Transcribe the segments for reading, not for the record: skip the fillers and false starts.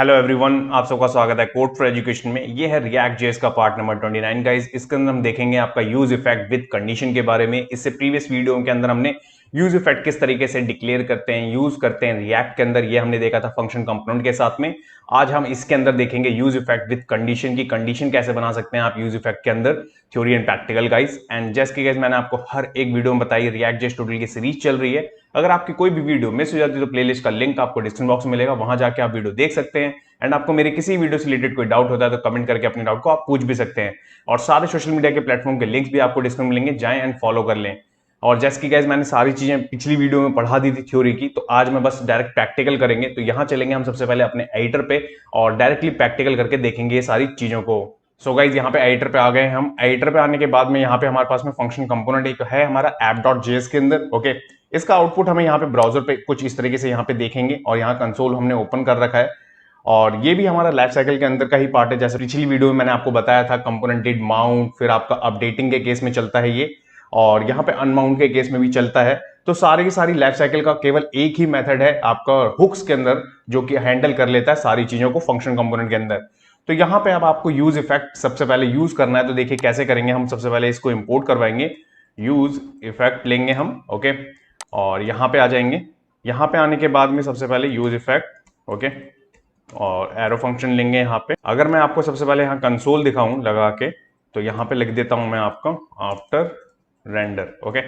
Hello everyone, आप सबका स्वागत है कोड फॉर एजुकेशन में। ये है रिएक्ट जेएस का पार्ट नंबर 29 गाइस। इसके अंदर हम देखेंगे आपका यूज इफेक्ट विद कंडीशन के बारे में। इससे प्रीवियस वीडियो के अंदर हमने यूज इफेक्ट किस तरीके से डिक्लेयर करते हैं, यूज करते हैं रिएक्ट के अंदर, ये हमने देखा था फंक्शन कंपोनेंट के साथ में। आज हम इसके अंदर देखेंगे यूज इफेक्ट विद कंडीशन की कंडीशन कैसे बना सकते हैं आप यूज इफेक्ट के अंदर, theory and practical guys. And जैसे कि गाइस मैंने आपको हर एक वीडियो में बताई, रिएक्ट जेएस ट्यूटोरियल की सीरीज चल रही है। अगर आपकी कोई भी वीडियो मिस हो जाती है तो प्लेलिस्ट का लिंक आपको डिस्क्रिप्शन बॉक्स में मिलेगा, वहां जाके आप वीडियो देख सकते हैं। एंड आपको मेरे किसी वीडियो से रिलेटेड कोई डाउट होता है तो कमेंट करके अपने डाउट को आप पूछ भी सकते हैं। और सारे सोशल मीडिया के प्लेटफॉर्म के लिंक्स भी आपको डिस्क्रिप्शन में मिलेंगे, जाएं एंड फॉलो कर लें। और जैसे कि गाइस मैंने सारी चीजें पिछली वीडियो में पढ़ा दी थी थ्योरी की, तो आज मैं बस डायरेक्ट प्रैक्टिकल करेंगे। तो यहां चलेंगे हम सबसे पहले अपने एडिटर पे और डायरेक्टली प्रैक्टिकल करके देखेंगे ये सारी चीजों को। सो गाइज यहाँ पे एडिटर पे आ गए हम। एडिटर पे आने के बाद में यहाँ पे हमारे पास में फंक्शन कंपोनेंट एक है हमारा app.js के अंदर। ओके, इसका आउटपुट हमें यहाँ पे ब्राउजर पे कुछ इस तरीके से यहाँ पे देखेंगे और यहाँ कंसोल हमने ओपन कर रखा है। और ये भी हमारा लाइफ साइकिल के अंदर का ही पार्ट है। जैसे पिछली वीडियो में मैंने आपको बताया था कंपोनेंट डिड माउंट, फिर आपका अपडेटिंग के केस में चलता है ये, और यहाँ पे अनमाउंट के केस में भी चलता है। तो सारी की सारी लाइफ साइकिल का केवल एक ही मेथड है आपका हुक्स के अंदर, जो कि हैंडल कर लेता है सारी चीजों को फंक्शन कंपोनेंट के अंदर। तो यहाँ पे अब आपको यूज इफेक्ट सबसे पहले यूज करना है। तो देखिए कैसे करेंगे हम। सबसे पहले इसको इंपोर्ट करवाएंगे, यूज इफेक्ट लेंगे हम। ओके, और यहाँ पे आ जाएंगे। यहाँ पे आने के बाद में सबसे पहले यूज इफेक्ट, ओके, और एरो फंक्शन लेंगे यहाँ पे। अगर मैं आपको सबसे पहले यहाँ कंसोल दिखाऊं लगा के, तो यहाँ पे लिख देता हूं मैं आपका after render. Okay,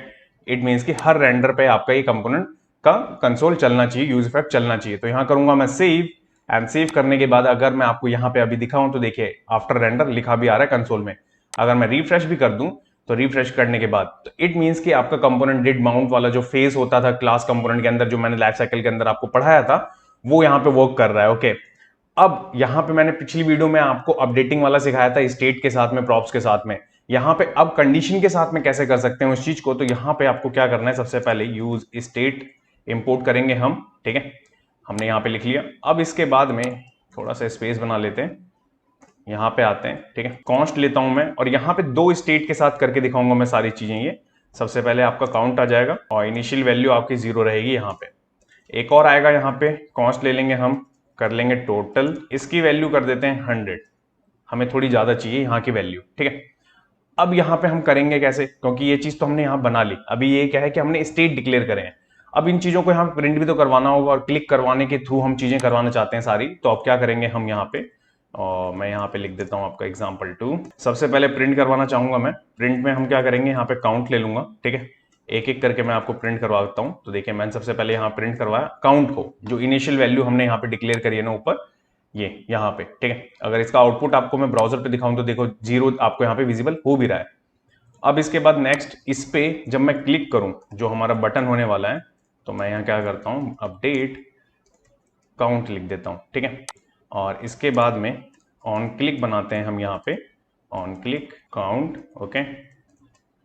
it means कि हर रेंडर पे आपका ये कंपोनेंट का कंसोल चलना चाहिए, यूज इफेक्ट चलना चाहिए। तो यहाँ करूंगा मैं सेव, एंड सेव करने के बाद अगर मैं आपको यहाँ पे अभी दिखाऊं तो देखिए आफ्टर रेंडर लिखा भी आ रहा है कंसोल में। अगर मैं रिफ्रेश भी कर दूं तो रिफ्रेश करने के बाद तो इट मीन्स कि आपका कंपोनेंट डिड माउंट वाला जो फेस होता था क्लास कंपोनेंट के अंदर, जो मैंने लाइफ साइकिल के अंदर आपको पढ़ाया था, वो यहाँ पे वर्क कर रहा है। ओके, अब यहाँ पे मैंने पिछली वीडियो में आपको अपडेटिंग वाला सिखाया था स्टेट के साथ में, प्रॉप्स के साथ में। यहाँ पे अब कंडीशन के साथ में कैसे कर सकते हैं उस चीज को। तो यहाँ पे आपको क्या करना है, सबसे पहले यूज स्टेट इंपोर्ट करेंगे हम। ठीक है, हमने यहाँ पे लिख लिया। अब इसके बाद में थोड़ा सा स्पेस बना लेते हैं, यहाँ पे आते हैं। ठीक है, कॉन्स्ट लेता हूं मैं और यहाँ पे दो स्टेट के साथ करके दिखाऊंगा मैं सारी चीजें। ये सबसे पहले आपका काउंट आ जाएगा और इनिशियल वैल्यू आपकी 0 रहेगी। यहाँ पे एक और आएगा, यहाँ पे कॉन्स्ट ले लेंगे हम, कर लेंगे टोटल, इसकी वैल्यू कर देते हैं 100। हमें थोड़ी ज्यादा चाहिए यहाँ की वैल्यू। ठीक है, अब यहाँ पे हम करेंगे कैसे, क्योंकि ये चीज तो हमने यहाँ बना ली। अभी ये क्या है कि हमने स्टेट डिक्लेयर करे हैं। अब इन चीजों को यहाँ प्रिंट भी तो करवाना होगा, और क्लिक करवाने के थ्रू हम चीजें करवाना चाहते हैं सारी। तो अब क्या करेंगे हम यहाँ पे, और मैं यहाँ पे लिख देता हूँ आपका example2। सबसे पहले प्रिंट करवाना चाहूंगा मैं। प्रिंट में हम क्या करेंगे, यहाँ पे काउंट ले लूंगा। ठीक है, एक एक करके मैं आपको प्रिंट करवाता हूँ। तो देखिए मैंने सबसे पहले यहाँ प्रिंट करवाया काउंट को, जो इनिशियल वैल्यू हमने यहाँ पे डिक्लेयर करी है ना ऊपर, ये यहाँ पे। ठीक है, अगर इसका आउटपुट आपको मैं ब्राउजर पे दिखाऊं तो देखो 0 आपको यहाँ पे विजिबल हो भी रहा है। अब इसके बाद नेक्स्ट, इस पे जब मैं क्लिक करूं, जो हमारा बटन होने वाला है, तो मैं यहाँ क्या करता हूँ, अपडेट काउंट लिख देता हूँ। ठीक है, और इसके बाद में ऑन क्लिक बनाते हैं हम यहाँ पे, on click count. Okay,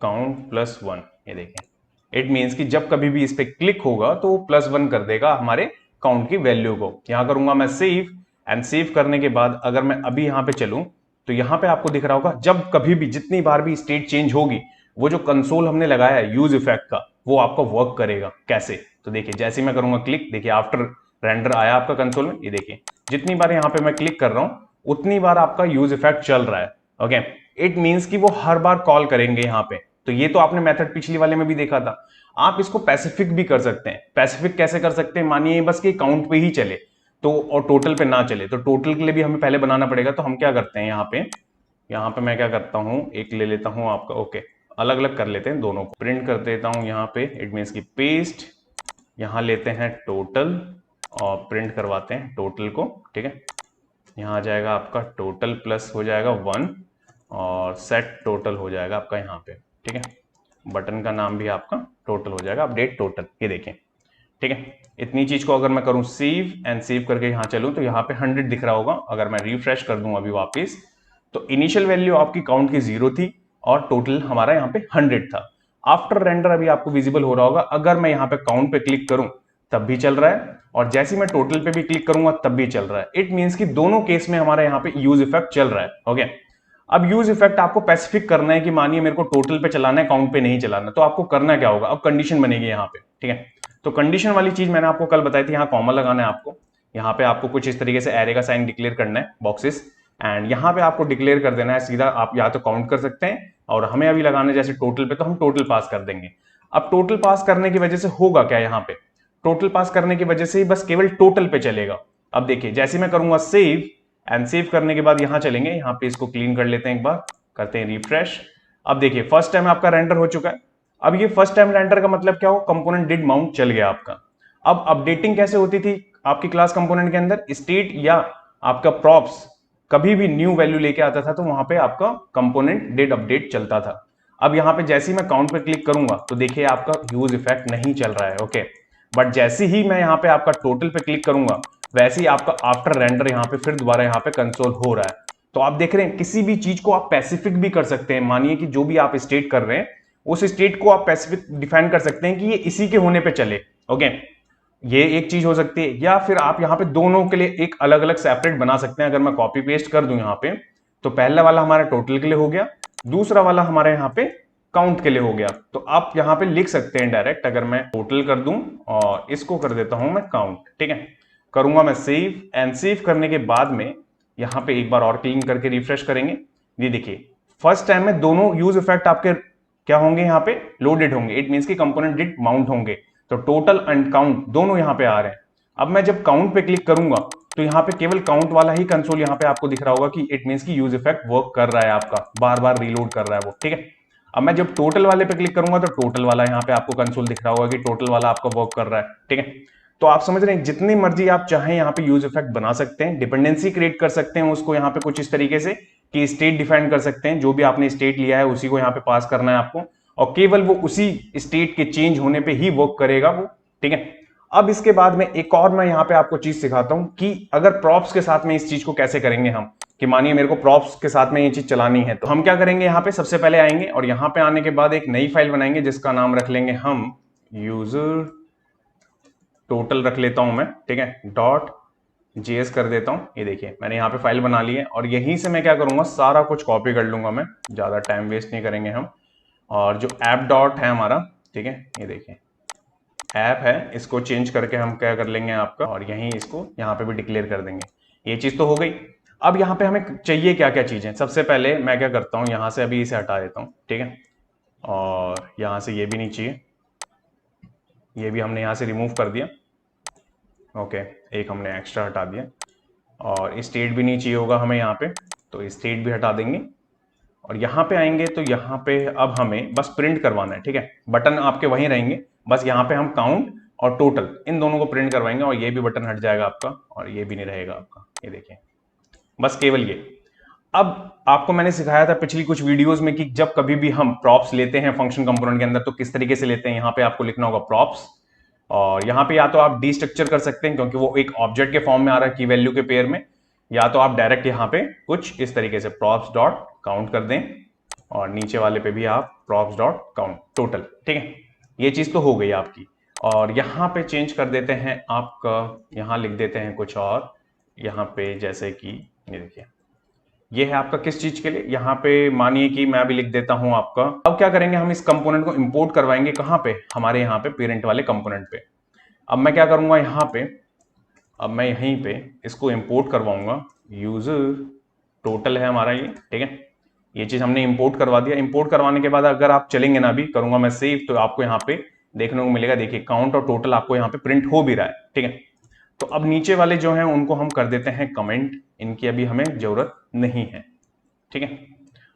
count +1। ये देखें, इट मीन्स कि जब कभी भी इस पे क्लिक होगा तो वो +1 कर देगा हमारे काउंट की वैल्यू को। यहां करूंगा मैं सेव, एंड सेव करने के बाद अगर मैं अभी यहां पे चलूं तो यहां पे आपको दिख रहा होगा, जब कभी भी जितनी बार भी स्टेट चेंज होगी, वो जो कंसोल हमने लगाया है यूज इफेक्ट का, वो आपका वर्क करेगा। कैसे, तो देखिए जैसे मैं करूंगा क्लिक, देखिए आफ्टर रेंडर आया आपका कंसोल में। ये देखिए जितनी बार यहाँ पे मैं क्लिक कर रहा हूं उतनी बार आपका यूज इफेक्ट चल रहा है। ओके, इट मीन्स कि वो हर बार कॉल करेंगे यहाँ पे। तो ये तो आपने मेथड पिछली वाले में भी देखा था। आप इसको पैसिफिक भी कर सकते हैं। पैसिफिक कैसे कर सकते हैं, मानिए बस कि काउंट पे ही चले तो, और टोटल पे ना चले, तो टोटल के लिए भी हमें पहले बनाना पड़ेगा। तो हम क्या करते हैं, यहाँ पे मैं क्या करता हूं, एक ले लेता हूं आपका। ओके, अलग अलग कर लेते हैं दोनों को, प्रिंट कर देता हूं यहाँ पे। इट मीन्स की पेस्ट, यहाँ लेते हैं टोटल और प्रिंट करवाते हैं टोटल को। ठीक है, यहाँ आ जाएगा आपका टोटल प्लस हो जाएगा 1, और सेट टोटल हो जाएगा आपका यहाँ पे। ठीक है, बटन का नाम भी आपका टोटल हो जाएगा, अपडेट टोटल। ये देखें, ठीक है, इतनी चीज को अगर मैं करूं सेव, एंड सेव करके यहाँ चलूं तो यहाँ पे 100 दिख रहा होगा। अगर मैं रिफ्रेश कर दूं अभी वापस, तो इनिशियल वैल्यू आपकी काउंट की 0 थी और टोटल हमारा यहाँ पे 100 था। आफ्टर रेंडर अभी आपको विजिबल हो रहा होगा, अगर मैं यहाँ पे काउंट पे क्लिक करूं तब भी चल रहा है, और जैसे मैं टोटल पे भी क्लिक करूंगा तब भी चल रहा है। इट मीन्स कि दोनों केस में हमारे यहाँ पे यूज इफेक्ट चल रहा है। ओके, अब यूज इफेक्ट आपको स्पेसिफिक करना है कि मानिए मेरे को टोटल पे चलाना है, काउंट पे नहीं चलाना। तो आपको करना क्या होगा, अब कंडीशन बनेगी यहाँ पे। ठीक है, तो कंडीशन वाली चीज मैंने आपको कल बताई थी, यहाँ कॉमा लगाना है आपको। यहाँ पे आपको कुछ इस तरीके से एरे का साइन डिक्लेयर करना है, बॉक्सेस, एंड यहाँ पे आपको डिक्लेयर कर देना है सीधा। आप या तो काउंट कर सकते हैं और हमें अभी लगाना है जैसे टोटल पे, तो हम टोटल पास कर देंगे। अब टोटल पास करने की वजह से होगा क्या, यहाँ पे टोटल पास करने की वजह से बस केवल टोटल पे चलेगा। अब देखिए जैसे मैं करूंगा सेव, एंड सेव करने के बाद यहां चलेंगे, यहाँ पे इसको क्लीन कर लेते हैं, एक बार करते हैं रिफ्रेश। अब देखिए फर्स्ट टाइम आपका रेंडर हो चुका है। अब ये फर्स्ट टाइम रेंडर का मतलब क्या हो, कंपोनेंट डिड माउंट चल गया आपका। अब अपडेटिंग कैसे होती थी आपकी क्लास कंपोनेंट के अंदर, स्टेट या आपका प्रॉप्स कभी भी न्यू वैल्यू लेके आता था तो वहां पे आपका कंपोनेंट डिड अपडेट चलता था। अब यहाँ पे जैसे ही मैं काउंट पे क्लिक करूंगा तो देखिए आपका यूज इफेक्ट नहीं चल रहा है, ओके। बट जैसे ही मैं यहाँ पे आपका टोटल पे क्लिक करूंगा वैसे ही आपका आफ्टर रेंडर यहाँ पे फिर दोबारा यहाँ पे कंसोल हो रहा है। तो आप देख रहे हैं किसी भी चीज को आप पैसिफिक भी कर सकते हैं। मानिए कि जो भी आप स्टेट कर रहे हैं उस स्टेट को आप पैसिफिक डिफाइन कर सकते हैं कि ये इसी के होने पे चले, ओके। ये एक चीज हो सकती है, या फिर आप यहाँ पे दोनों के लिए एक अलग अलग सेपरेट बना सकते हैं। अगर मैं कॉपी पेस्ट कर दूं यहाँ पे, तो पहला वाला हमारा टोटल के लिए हो गया, दूसरा वाला हमारे यहाँ पे काउंट के लिए हो गया। तो आप यहाँ पे लिख सकते हैं डायरेक्ट, अगर मैं टोटल कर दूं और इसको कर देता हूं मैं काउंट, ठीक है। करूंगा मैं सेव, एंड सेव करने के बाद में यहाँ पे एक बार और क्लीन करके रिफ्रेश करेंगे। ये देखिए फर्स्ट टाइम में दोनों यूज इफेक्ट आपके क्या होंगे, यहाँ पे लोडेड होंगे। इट मीन्स की कंपोनेंट डिड माउंट होंगे, तो टोटल एंड काउंट दोनों यहाँ पे आ रहे हैं। अब मैं जब काउंट पे क्लिक करूंगा तो यहाँ पे केवल काउंट वाला ही कंसोल यहाँ पे आपको दिख रहा होगा कि इट मीन्स की यूज इफेक्ट वर्क कर रहा है, आपका बार बार रीलोड कर रहा है वो, ठीक है। अब मैं जब टोटल वाले पे क्लिक करूंगा तो टोटल वाला यहाँ पे आपको कंसोल दिख रहा होगा कि टोटल वाला आपका वर्क कर रहा है, ठीक है। तो आप समझ रहे हैं जितनी मर्जी आप चाहें यहाँ पे यूज इफेक्ट बना सकते हैं, डिपेंडेंसी क्रिएट कर सकते हैं उसको यहाँ पे कुछ इस तरीके से कि स्टेट डिफाइन कर सकते हैं। जो भी आपने स्टेट लिया है उसी को यहाँ पे पास करना है आपको, और केवल वो उसी स्टेट के चेंज होने पे ही वर्क करेगा वो, ठीक है। अब इसके बाद में एक और मैं यहाँ पे आपको चीज सिखाता हूं कि अगर प्रॉप्स के साथ में इस चीज को कैसे करेंगे हम, कि मानिए मेरे को प्रॉप्स के साथ में ये चीज चलानी है, तो हम क्या करेंगे, यहाँ पे सबसे पहले आएंगे और यहाँ पे आने के बाद एक नई फाइल बनाएंगे जिसका नाम रख लेंगे हम यूजर टोटल रख लेता हूं मैं, ठीक है, डॉट जेएस कर देता हूं। ये देखिए मैंने यहाँ पे फाइल बना ली है और यहीं से मैं क्या करूंगा, सारा कुछ कॉपी कर लूंगा मैं, ज्यादा टाइम वेस्ट नहीं करेंगे हम। और जो ऐप डॉट है हमारा, ठीक है, ये देखिए ऐप है, इसको चेंज करके हम क्या कर लेंगे आपका, और यहीं इसको यहाँ पे भी डिक्लेयर कर देंगे। ये चीज तो हो गई। अब यहाँ पे हमें चाहिए क्या क्या चीजें, सबसे पहले मैं क्या करता हूँ, यहाँ से अभी इसे हटा देता हूँ, ठीक है, और यहाँ से ये भी नहीं चाहिए, ये भी हमने यहाँ से रिमूव कर दिया, ओके, एक हमने एक्स्ट्रा हटा दिया, और स्टेट भी नहीं चाहिए होगा हमें यहाँ पे, तो स्टेट भी हटा देंगे। और यहाँ पे आएंगे तो यहाँ पे अब हमें बस प्रिंट करवाना है, ठीक है, बटन आपके वहीं रहेंगे, बस यहाँ पे हम काउंट और टोटल इन दोनों को प्रिंट करवाएंगे, और ये भी बटन हट जाएगा आपका, और ये भी नहीं रहेगा आपका, ये देखिए, बस केवल ये। अब आपको मैंने सिखाया था पिछली कुछ वीडियोस में कि जब कभी भी हम प्रॉप्स लेते हैं फंक्शन कंपोनेंट के अंदर तो किस तरीके से लेते हैं। यहाँ पे आपको लिखना होगा प्रॉप्स, और यहाँ पे या तो आप डीस्ट्रक्चर कर सकते हैं क्योंकि वो एक ऑब्जेक्ट के फॉर्म में आ रहा है की वैल्यू के पेयर में, या तो आप डायरेक्ट यहाँ पे कुछ इस तरीके से प्रॉप्स डॉट काउंट कर दें, और नीचे वाले पे भी आप प्रॉप्स डॉट काउंट टोटल, ठीक है। ये चीज तो हो गई आपकी। और यहाँ पे चेंज कर देते हैं आपका, यहाँ लिख देते हैं कुछ और, यहाँ पे जैसे कि ये देखिए ये है आपका किस चीज के लिए, यहाँ पे मानिए कि मैं भी लिख देता हूं आपका। अब क्या करेंगे, हम इस कंपोनेंट को इंपोर्ट करवाएंगे कहाँ पे, हमारे यहाँ पे पेरेंट वाले कंपोनेंट पे। अब मैं क्या करूंगा यहाँ पे, अब मैं यहीं पे इसको इंपोर्ट करवाऊंगा, यूजर टोटल है हमारा ये, ठीक है, ये चीज हमने इंपोर्ट करवा दिया। इंपोर्ट करवाने के बाद अगर आप चलेंगे ना, अभी करूंगा मैं सेव, तो आपको यहाँ पे देखने को मिलेगा, देखिए काउंट और टोटल आपको यहाँ पे प्रिंट हो भी रहा है, ठीक है। तो अब नीचे वाले जो हैं उनको हम कर देते हैं कमेंट, इनकी अभी हमें जरूरत नहीं है, ठीक है।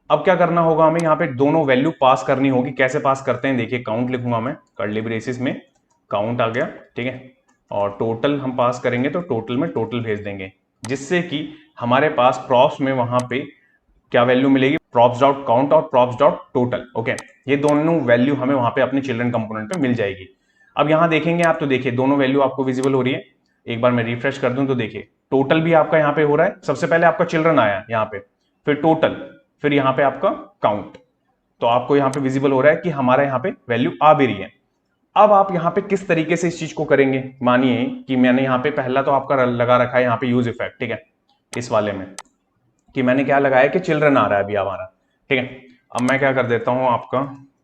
अब क्या करना होगा, हमें यहाँ पे दोनों वैल्यू पास करनी होगी। कैसे पास करते हैं, देखिए काउंट लिखूंगा मैं, कर्ली ब्रेसिस में काउंट आ गया, ठीक है, और टोटल हम पास करेंगे तो टोटल में टोटल भेज देंगे, जिससे कि हमारे पास प्रॉप्स में वहां पे क्या वैल्यू मिलेगी, प्रॉप्स डॉट काउंट और प्रॉप्स डॉट टोटल, ओके। ये दोनों वैल्यू हमें वहां पे अपने चिल्ड्रन कंपोनेंट पे मिल जाएगी। अब यहाँ देखेंगे आप, तो देखिए दोनों वैल्यू आपको विजिबल हो रही है। एक बार मैं रिफ्रेश कर दूं तो देखिए टोटल भी आपका यहाँ पे हो रहा है, सबसे पहले आपका चिल्ड्रन आया यहाँ पे, फिर टोटल, फिर यहाँ पे आपका काउंट, तो आपको यहाँ पे विजिबल हो रहा है कि हमारा यहाँ पे वैल्यू आ भी रही है। अब आप यहाँ पे किस तरीके से इस चीज को करेंगे, मानिए कि मैंने यहाँ पे पहला तो आपका लगा रखा है यहाँ पे यूज इफेक्ट, ठीक है, इस वाले में कि मैंने क्या लगाया कि चिल्ड्रन आ रहा है अभी हमारा, ठीक है। अब मैं क्या कर देता हूं, आपका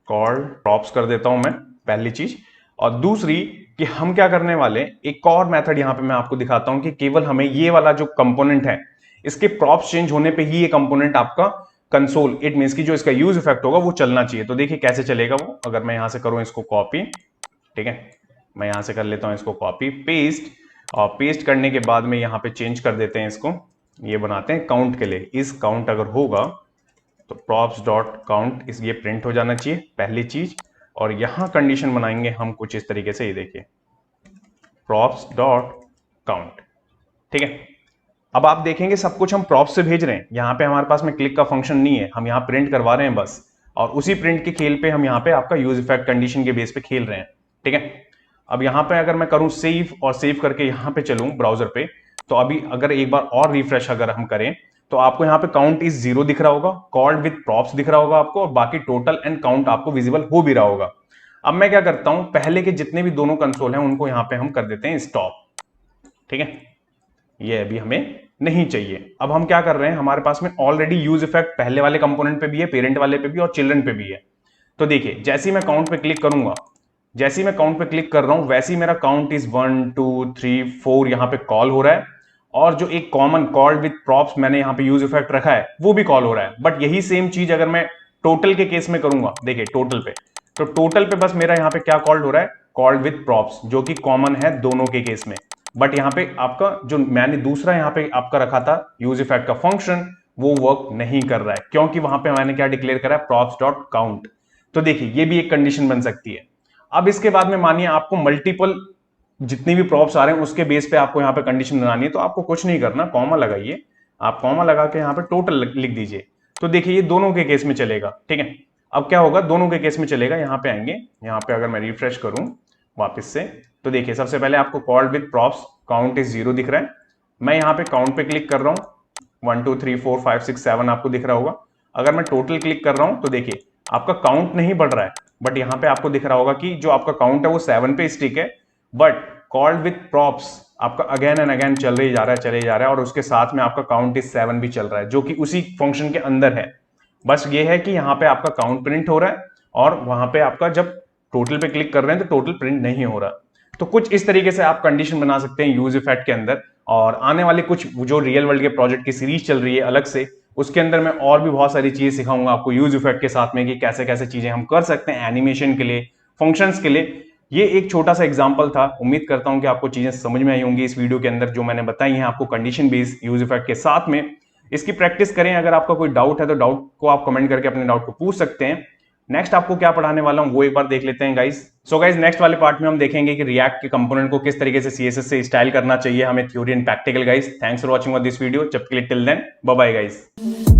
कॉल प्रॉप्स कर देता हूं मैं, पहली चीज। और दूसरी कि हम क्या करने वाले, एक और मेथड यहां पे मैं आपको दिखाता हूं कि केवल हमें ये वाला जो कंपोनेंट है इसके प्रॉप्स चेंज होने पे ही ये कंपोनेंट आपका कंसोल, इट मींस कि जो इसका यूज इफेक्ट होगा वो चलना चाहिए। तो देखिए कैसे चलेगा वो, अगर मैं यहां से करूं इसको कॉपी, ठीक है, मैं यहां से कर लेता हूं इसको कॉपी पेस्ट, और पेस्ट करने के बाद में यहां पे चेंज कर देते हैं इसको, ये बनाते हैं काउंट के लिए। इस काउंट अगर होगा तो props डॉट काउंट इस ये प्रिंट हो जाना चाहिए पहली चीज। और यहां कंडीशन बनाएंगे हम कुछ इस तरीके से, ये देखिए props डॉट काउंट, ठीक है। अब आप देखेंगे सब कुछ हम props से भेज रहे हैं, यहां पे हमारे पास में क्लिक का फंक्शन नहीं है, हम यहां प्रिंट करवा रहे हैं बस, और उसी प्रिंट के खेल पे हम यहां पे आपका यूज इफेक्ट कंडीशन के बेस पे खेल रहे हैं, ठीक है। अब यहां पे अगर मैं करूं सेव, और सेव करके यहां पे चलूं ब्राउजर पे, तो अभी अगर एक बार और रिफ्रेश अगर हम करें तो आपको यहां पे काउंट इज 0 दिख रहा होगा, कॉल्ड विद प्रॉप्स दिख रहा होगा आपको, और बाकी टोटल एंड काउंट आपको विजिबल हो भी रहा होगा। अब मैं क्या करता हूं, पहले के जितने भी दोनों कंसोल हैं उनको यहां पे हम कर देते हैं स्टॉप, ठीक है, ये अभी हमें नहीं चाहिए। अब हम क्या कर रहे हैं, हमारे पास में ऑलरेडी यूज इफेक्ट पहले वाले कंपोनेंट पे भी है, पेरेंट वाले पे भी और चिल्ड्रन पे भी है। तो देखिए जैसे ही मैं काउंट पे क्लिक करूंगा, जैसे ही मैं काउंट पे क्लिक कर रहा हूं वैसे ही मेरा काउंट इज 1 2 3 4 यहां पे कॉल हो रहा है, और जो एक कॉमन कॉल्ड विद प्रॉप्स मैंने यहां पे यूज इफेक्ट रखा है वो भी कॉल हो रहा है। बट यही सेम चीज अगर मैं टोटल के केस में करूंगा, देखिए टोटल पे, तो टोटल पे बस मेरा यहां पे क्या कॉल्ड हो रहा है, कॉल्ड विद प्रॉप्स, जो कि कॉमन है दोनों के केस में। बट यहां पे आपका जो मैंने दूसरा यहां पे आपका रखा था यूज इफेक्ट का फंक्शन, वो वर्क नहीं कर रहा है, क्योंकि वहां पे मैंने क्या डिक्लेयर करा है, प्रॉप्स डॉट काउंट। तो देखिए ये भी एक कंडीशन बन सकती है। अब इसके बाद में मानिए आपको मल्टीपल जितनी भी प्रॉप्स आ रहे हैं उसके बेस पे आपको यहाँ पे कंडीशन बनानी है, तो आपको कुछ नहीं करना, कॉमा लगाइए, आप कॉमा लगा के यहाँ पे टोटल लिख दीजिए। तो देखिए ये दोनों के केस में चलेगा, ठीक है। अब क्या होगा, दोनों के केस में चलेगा। यहाँ पे आएंगे, यहाँ पे अगर मैं रिफ्रेश करूं वापस से, तो देखिए सबसे पहले आपको called with props count is 0 दिख रहा है। मैं यहाँ पे काउंट पे क्लिक कर रहा हूँ, 1 2 3 4 5 6 7 आपको दिख रहा होगा। अगर मैं टोटल क्लिक कर रहा हूं तो देखिए आपका काउंट नहीं बढ़ रहा है, बट यहां पे आपको दिख रहा होगा कि जो आपका काउंट है वो 7 पे स्टिक है, बट कॉल्ड विद प्रॉप्स आपका अगेन एंड अगेन चले जा रहा है, और उसके साथ में आपका काउंट इज 7 भी चल रहा है, जो कि उसी फंक्शन के अंदर है। बस ये है कि यहाँ पे आपका काउंट प्रिंट हो रहा है, और वहां पे आपका जब टोटल पे क्लिक कर रहे हैं तो टोटल प्रिंट नहीं हो रहा। तो कुछ इस तरीके से आप कंडीशन बना सकते हैं यूज इफेक्ट के अंदर। और आने वाले कुछ जो रियल वर्ल्ड के प्रोजेक्ट की सीरीज चल रही है अलग से, उसके अंदर मैं और भी बहुत सारी चीजें सिखाऊंगा आपको यूज इफेक्ट के साथ में, कि कैसे कैसे चीजें हम कर सकते हैं एनिमेशन के लिए, फंक्शंस के लिए। ये एक छोटा सा एग्जांपल था, उम्मीद करता हूं कि आपको चीजें समझ में आई होंगी इस वीडियो के अंदर जो मैंने बताई हैं आपको कंडीशन बेस्ड यूज इफेक्ट के साथ में। इसकी प्रैक्टिस करें, अगर आपका कोई डाउट है तो डाउट को आप कमेंट करके अपने डाउट को पूछ सकते हैं। नेक्स्ट आपको क्या पढ़ाने वाला हूं वो एक बार देख लेते हैं गाइस। सो गाइस नेक्स्ट वाले पार्ट में हम देखेंगे कि रिएक्ट के कंपोनेंट को किस तरीके से सीएसएस से स्टाइल करना चाहिए हमें, theory and practical guys. Thanks for watching this video, जब के लिए till then bye bye guys.